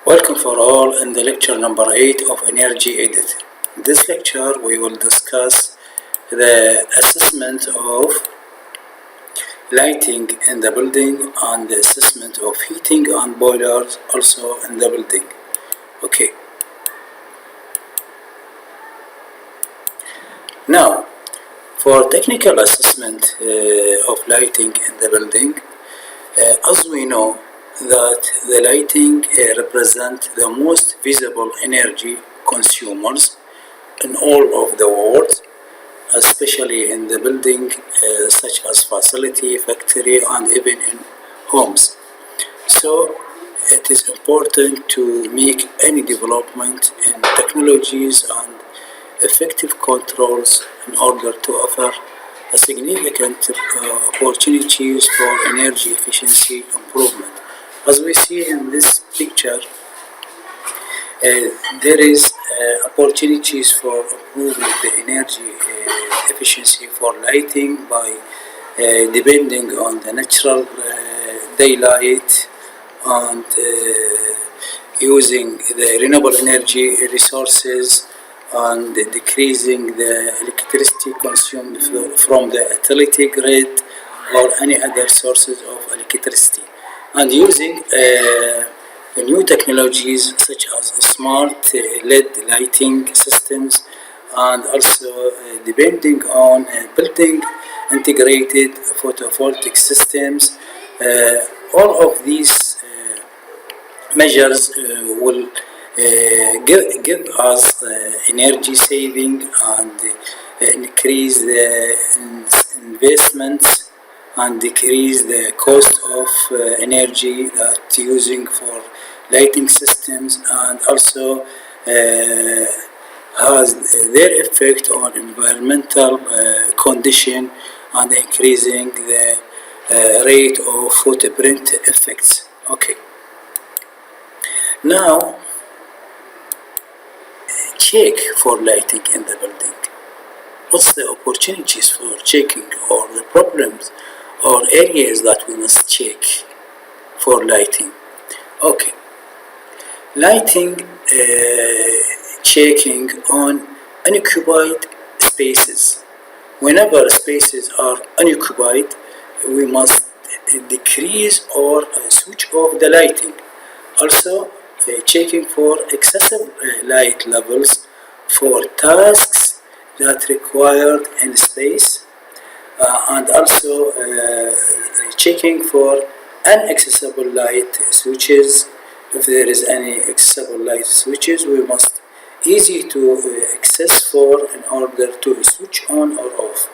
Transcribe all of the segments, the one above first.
Welcome for all in the lecture number 8 of Energy Audit. In this lecture we will discuss the assessment of lighting in the building and the assessment of heating and boilers also in the building. Okay. Now, for technical assessment of lighting in the building, as we know that the lighting represent the most visible energy consumers in all of the world, especially in the building such as facility, factory, and even in homes. So it is important to make any development in technologies and effective controls in order to offer a significant opportunities for energy efficiency improvement. As we see in this picture, there is opportunities for improving the energy efficiency for lighting by depending on the natural daylight and using the renewable energy resources and decreasing the electricity consumed from the utility grid or any other sources of electricity, and using new technologies such as smart LED lighting systems, and also depending on building integrated photovoltaic systems. All of these measures will give us energy saving and increase the investments and decrease the cost of energy that using for lighting systems, and also has their effect on environmental condition and increasing the rate of footprint effects. Okay. Now, check for lighting in the building. What's the opportunities for checking, or the problems or areas that we must check for lighting? Okay. Lighting checking on unoccupied spaces. Whenever spaces are unoccupied, we must decrease or switch off the lighting. Also, checking for excessive light levels for tasks that required in space, and also checking for inaccessible light switches. If there is any accessible light switches, we must easy to access for in order to switch on or off,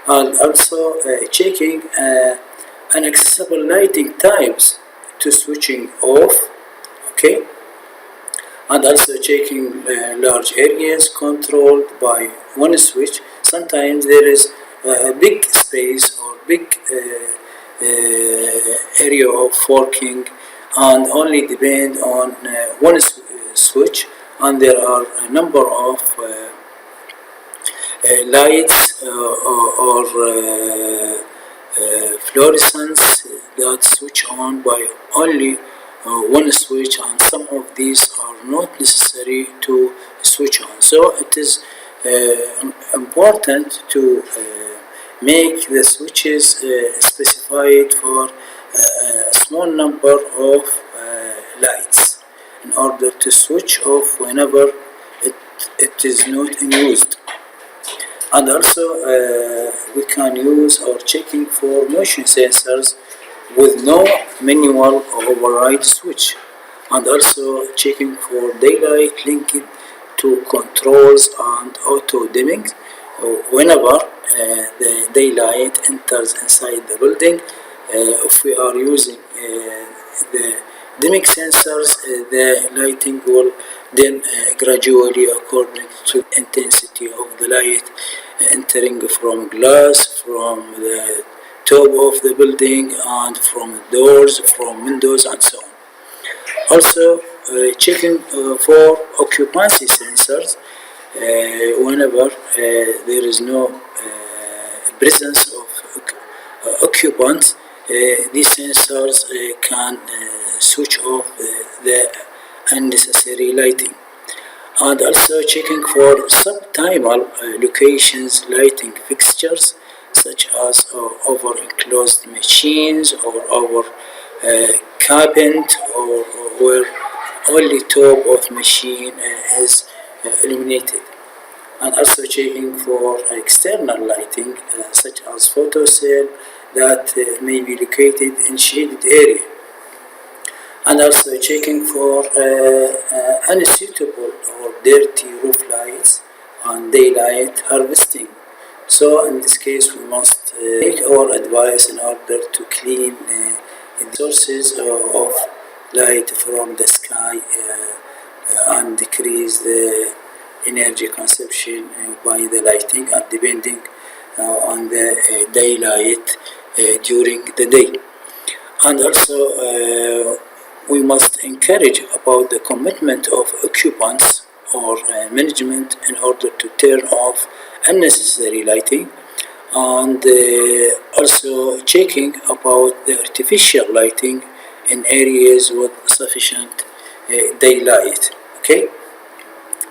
and also checking inaccessible lighting types to switching off. Okay, and also checking large areas controlled by one switch. Sometimes there is a big space or big area of working and only depend on one switch, and there are a number of lights or fluorescents that switch on by only one switch, and some of these are not necessary to switch on. So it is important to make the switches specified for a small number of lights in order to switch off whenever it is not in used. And also we can use or checking for motion sensors with no manual override switch, and also checking for daylight linked to controls and auto dimming. Whenever the daylight enters inside the building, if we are using the dimming sensors, the lighting will dim gradually according to intensity of the light entering from glass, from the top of the building, and from doors, from windows, and so on. Also checking for occupancy sensors. Whenever there is no presence of occupants, these sensors can switch off the unnecessary lighting. And also checking for suboptimal locations lighting fixtures such as over enclosed machines or over cabinet or where only top of machine is illuminated. And also checking for external lighting such as photo cell that may be located in shaded area, and also checking for unsuitable or dirty roof lights and daylight harvesting. So in this case we must take our advice in order to clean the sources of light from the sky and decrease the energy consumption by the lighting and depending on the daylight during the day. And also we must encourage about the commitment of occupants or management in order to turn off unnecessary lighting, and also checking about the artificial lighting in areas with sufficient daylight. Okay,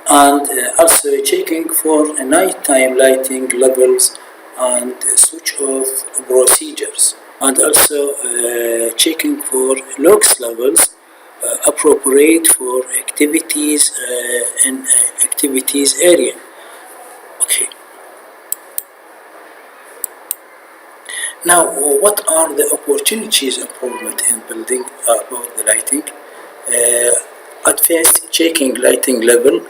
and also checking for nighttime lighting levels and switch off procedures, and also checking for lux levels appropriate for activities in activities area. Okay, now what are the opportunities improvement in building about the lighting? At first, checking lighting level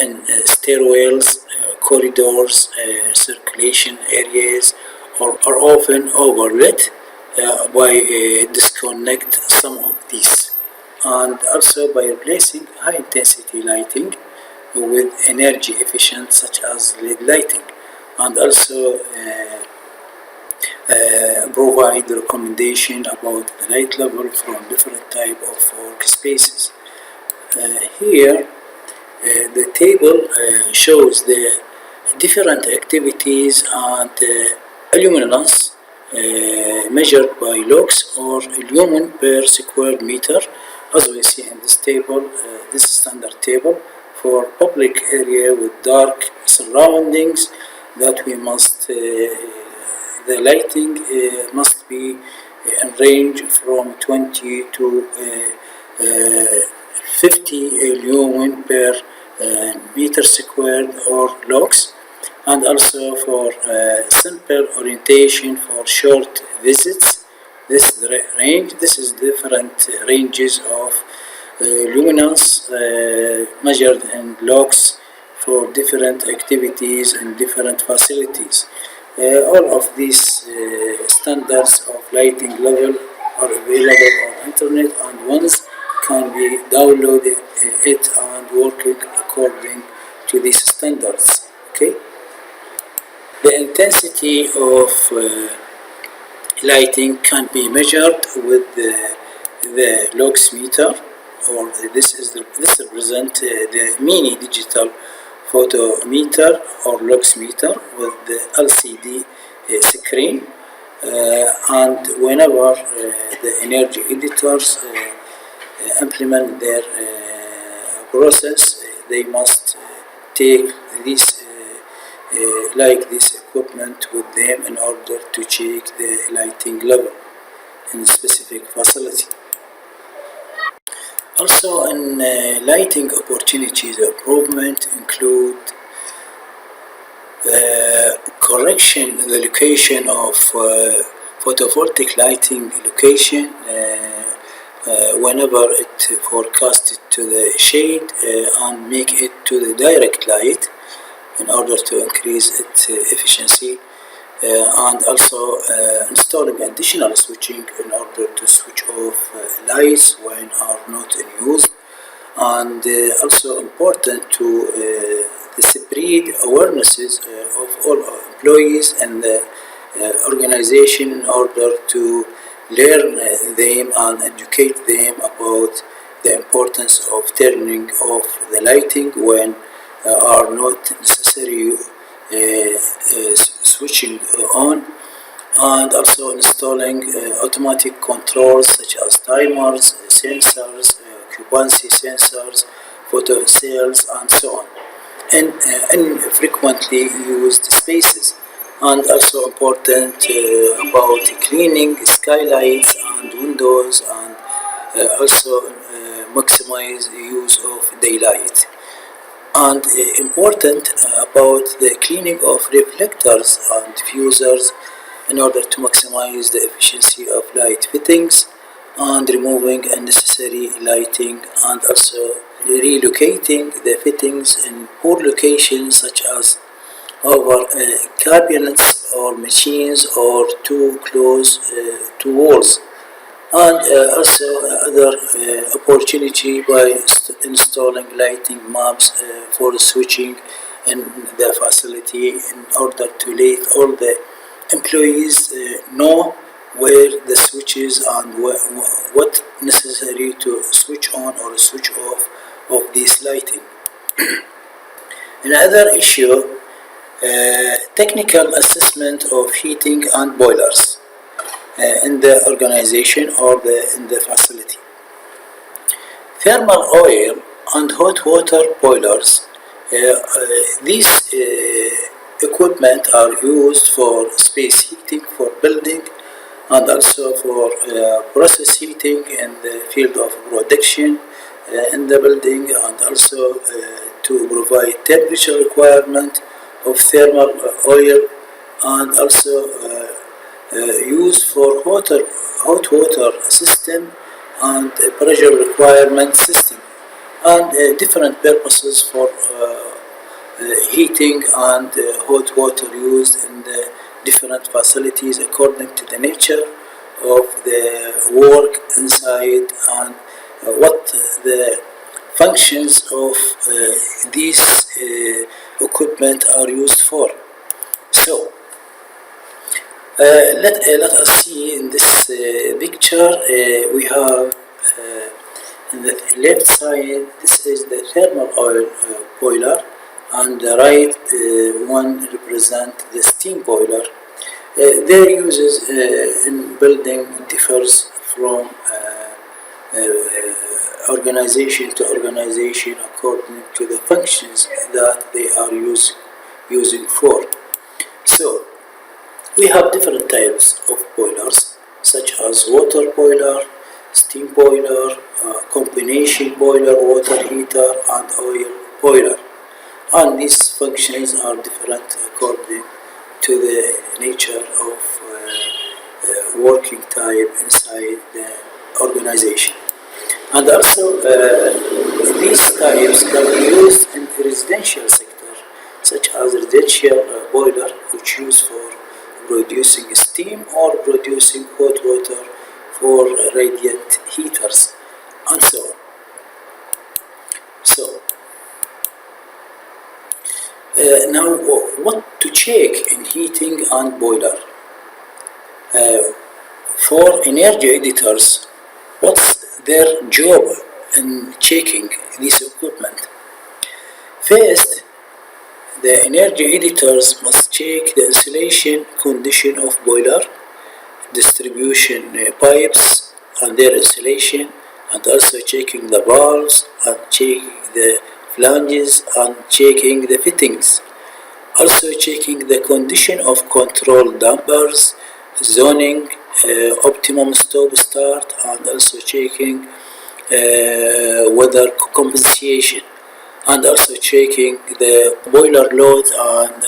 in stairwells, corridors, circulation areas are often overlit by disconnect some of these, and also by replacing high intensity lighting with energy efficient such as LED lighting, and also provide recommendation about the light level from different type of workspaces. Here the table shows the different activities and luminance measured by lux or lumen per square meter, as we see in this table. This standard table for public area with dark surroundings, that we must the lighting must be in range from 20 to 50 lumen per meter squared or lux, and also for simple orientation for short visits. This range, this is different ranges of luminance measured in lux for different activities and different facilities. All of these standards of lighting level are available on internet, and once can be downloaded it and working according to these standards. Okay, the intensity of lighting can be measured with the lux meter, or this represents the mini digital photometer or lux meter with the LCD screen. And whenever the energy editors implement their process, they must take this this equipment with them in order to check the lighting level in a specific facility. Also, in lighting opportunities improvement include correction the location of photovoltaic lighting location whenever it forecasted to the shade and make it to the direct light in order to increase its efficiency, and also installing additional switching in order to switch off lights when are not in use, and also important to spread awarenesses of all employees and the organization in order to learn them and educate them about the importance of turning off the lighting when are not necessary switching on, and also installing automatic controls such as timers, sensors, occupancy sensors, photo cells, and so on, and infrequently used spaces. And also important about cleaning skylights and windows, and also maximize use of daylight. And important about the cleaning of reflectors and diffusers in order to maximize the efficiency of light fittings, and removing unnecessary lighting, and also relocating the fittings in poor locations such as over cabinets or machines or too close to walls. And also other opportunity by installing lighting maps for switching in the facility in order to let all the employees know where the switch is and what necessary to switch on or switch off of this lighting. Another issue, technical assessment of heating and boilers in the organization or in the facility. Thermal oil and hot water boilers, these equipment are used for space heating for building, and also for process heating in the field of production in the building, and also to provide temperature requirement of thermal oil, and also used for hot water system and pressure requirement system, and different purposes for heating and hot water used in the different facilities according to the nature of the work inside, and what the functions of these equipment are used for. So let us see in this picture, we have on the left side, this is the thermal oil boiler, and the right one represents the steam boiler. Their uses in building differs from organization to organization according to the functions that they are using for. So we have different types of boilers, such as water boiler, steam boiler, combination boiler, water heater, and oil boiler. And these functions are different according to the nature of working type inside the organization. And also these types can be used in the residential sector, such as residential boiler, which used for producing steam or producing hot water for radiant heaters, and so on. So now what to check in heating and boiler? For energy editors, what's their job in checking this equipment? First, the energy editors must check the insulation condition of boiler, distribution pipes and their insulation, and also checking the valves and checking the flanges and checking the fittings. Also checking the condition of control dampers, zoning, optimum stop-start, and also checking weather compensation, and also checking the boiler load, and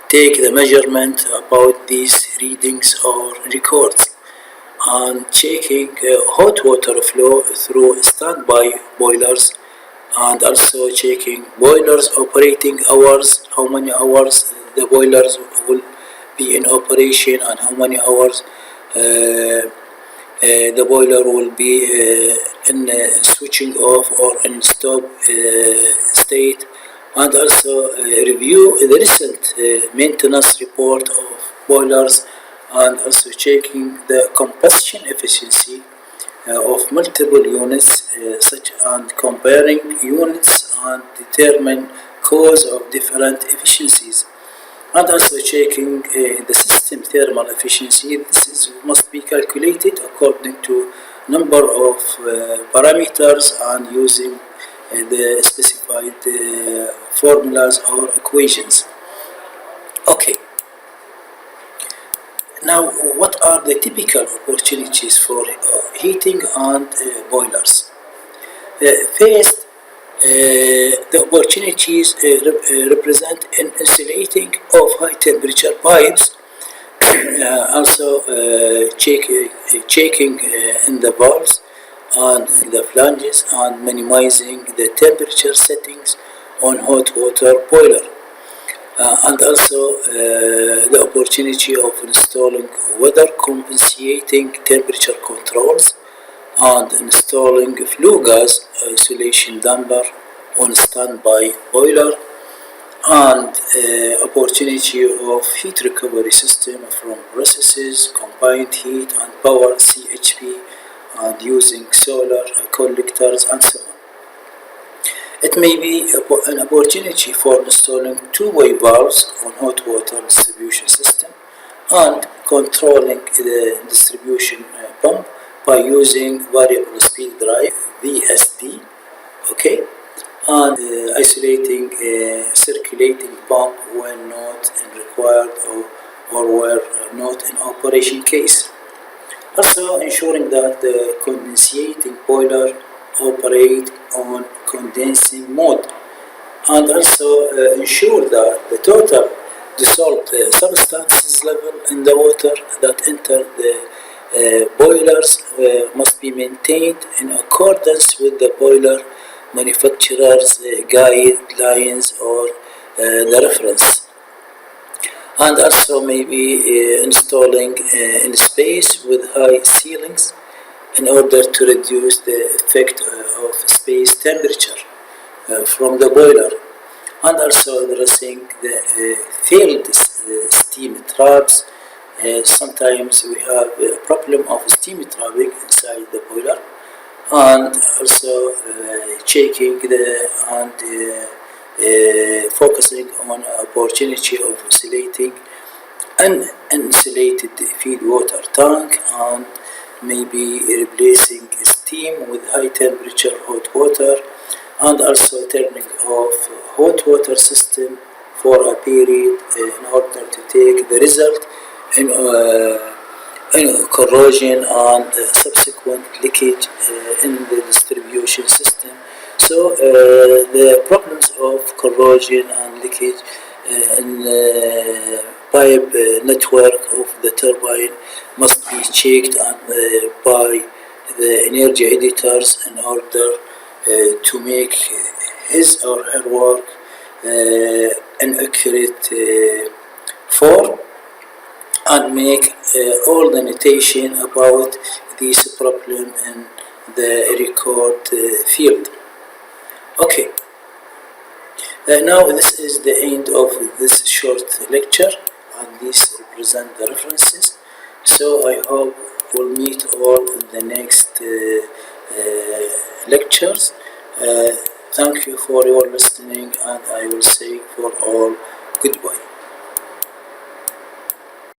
take the measurement about these readings or records, and checking hot water flow through standby boilers, and also checking boilers operating hours, how many hours the boilers will be in operation, and how many hours the boiler will be in switching off or in stop state, and also review the recent maintenance report of boilers, and also checking the combustion efficiency of multiple units, such and comparing units and determine cause of different efficiencies, and also checking the system thermal efficiency. This must be calculated according to number of parameters and using the specified formulas or equations. Okay, now what are the typical opportunities for heating and boilers? First, the opportunities represent an insulating of high temperature pipes, also checking in the valves and the flanges and minimizing the temperature settings on hot water boiler. And also the opportunity of installing weather compensating temperature controls and installing flue gas isolation damper on standby boiler, and opportunity of heat recovery system from processes, combined heat and power CHP, and using solar collectors and so on. It may be an opportunity for installing two-way valves on hot water distribution system and controlling the distribution pump by using variable speed drive VSD, okay, and isolating circulating pump when not required or were not in operation case. Also ensuring that the condensating boiler operate on condensing mode, and also ensure that the total dissolved substances level in the water that enter the boilers must be maintained in accordance with the boiler manufacturer's guidelines or the reference. And also maybe installing in space with high ceilings in order to reduce the effect of space temperature from the boiler, and also addressing the failed steam traps. Sometimes we have a problem of steam trapping inside the boiler, and also checking and focusing on opportunity of insulating an insulated feed water tank, and maybe replacing steam with high temperature hot water, and also turning off hot water system for a period in order to take the result in corrosion and subsequent leakage in the distribution system. So the problems of corrosion and leakage in pipe network of the turbine must be checked by the energy editors in order to make his or her work an accurate form, and make all the notation about this problem in the record field. Okay, now this is the end of this short lecture, and these represent the references. So I hope we'll meet all in the next lectures. Thank you for your listening, and I will say for all goodbye.